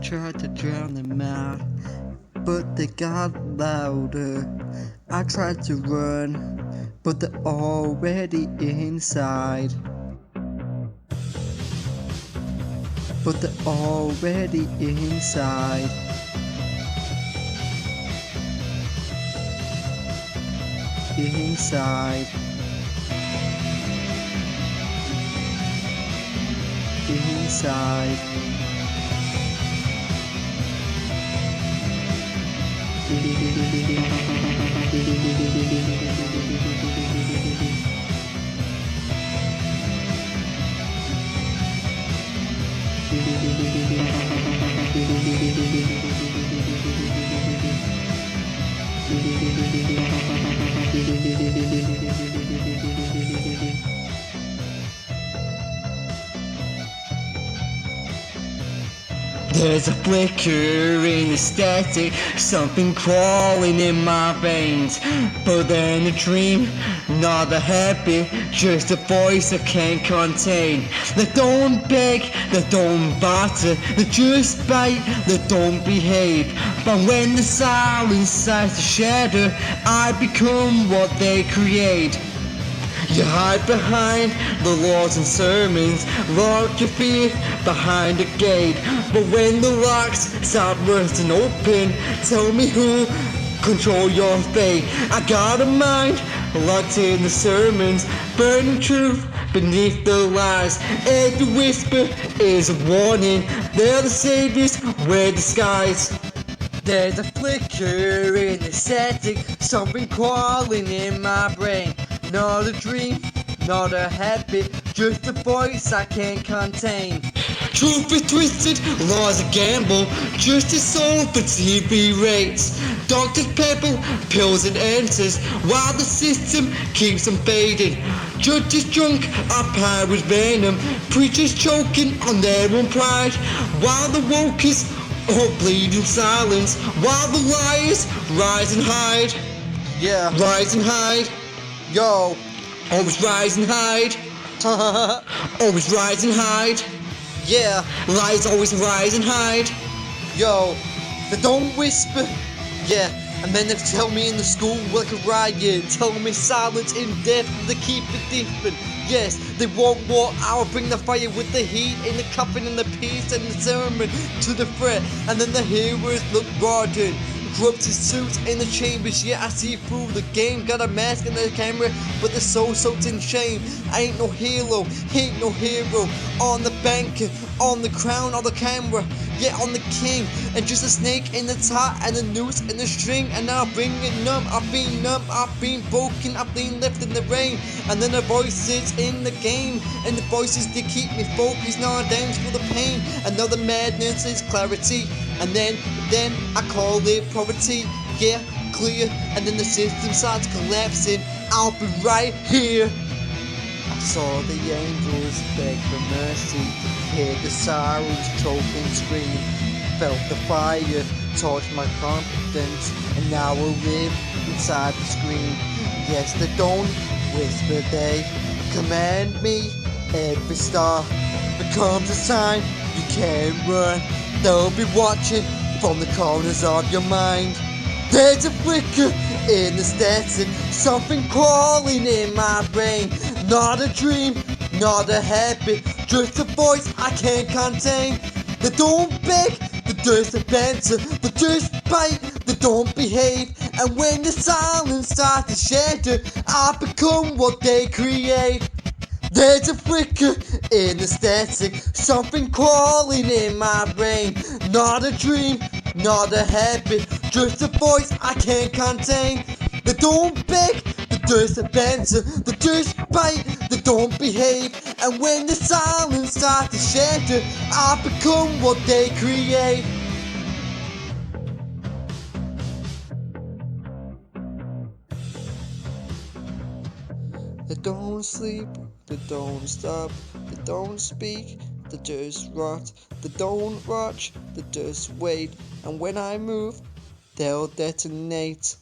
tried to drown them out, but they got louder. I tried to run, but they're already inside. But they're already inside. Inside. Inside. There's a flicker in the static, something crawling in my veins. But then a dream, not a habit, just a voice I can't contain. They don't beg, they don't batter, they just bite, they don't behave. But when the silence starts to shatter, I become what they create. You hide behind the laws and sermons, lock your feet behind a gate. But when the locks start bursting open, tell me who control your fate. I got a mind locked in the sermons, burning truth beneath the lies. Every whisper is a warning, they're the saviors wear disguise. There's a flicker in the static, something crawling in my brain. Not a dream, not a habit, just a voice I can't contain. Truth is twisted, laws a gamble, justice sold for TV rates. Doctors pebble, pills and answers, while the system keeps them fading. Judges drunk, are pie with venom, preachers choking on their own pride, while the wokers all bleed in silence, while the liars rise and hide. Yeah, rise and hide. Yo, always rise and hide. Always rise and hide. Yeah, lies always rise and hide. Yo, they don't whisper. Yeah, and then they tell me in the school like a riot. Tell me silence in death, they keep it different. Yes, they want war, I'll bring the fire with the heat in the coffin and the peace and the sermon to the threat. And then the heroes look rotten, corrupted suits in the chambers. Yeah, I see through the game, got a mask and a camera, but they're so soaked in shame. I ain't no hero, ain't no hero. On the bank, on the crown, on the camera, yeah, on the king. And just a snake in the tie and a noose in the string. And now I bring it numb, I've been broken, I've been left in the rain. And then the voices in the game, and the voices they keep me focused. Now I dance for the pain, and now the madness is clarity. And then I call it poverty, yeah, clear. And then the system starts collapsing, I'll be right here. I saw the angels beg for mercy, heard the sirens choke and scream, felt the fire torch my confidence, and now I live inside the screen. Yes, they don't whisper, they command me. Every star becomes a sign, you can't run, they'll be watching from the corners of your mind. There's a flicker in the static, something crawling in my brain. Not a dream, not a habit, just a voice I can't contain. They don't beg, they just answer, they just bite, they don't behave. And when the silence starts to shatter, I become what they create. There's a flicker in the static, something crawling in my brain. Not a dream, not a habit, just a voice I can't contain. They don't beg, they just answer, they just bite, they don't behave. And when the silence starts to shatter, I become what they create. They don't sleep, they don't stop, they don't speak, they just rot. They don't watch, they just wait. And when I move, they'll detonate.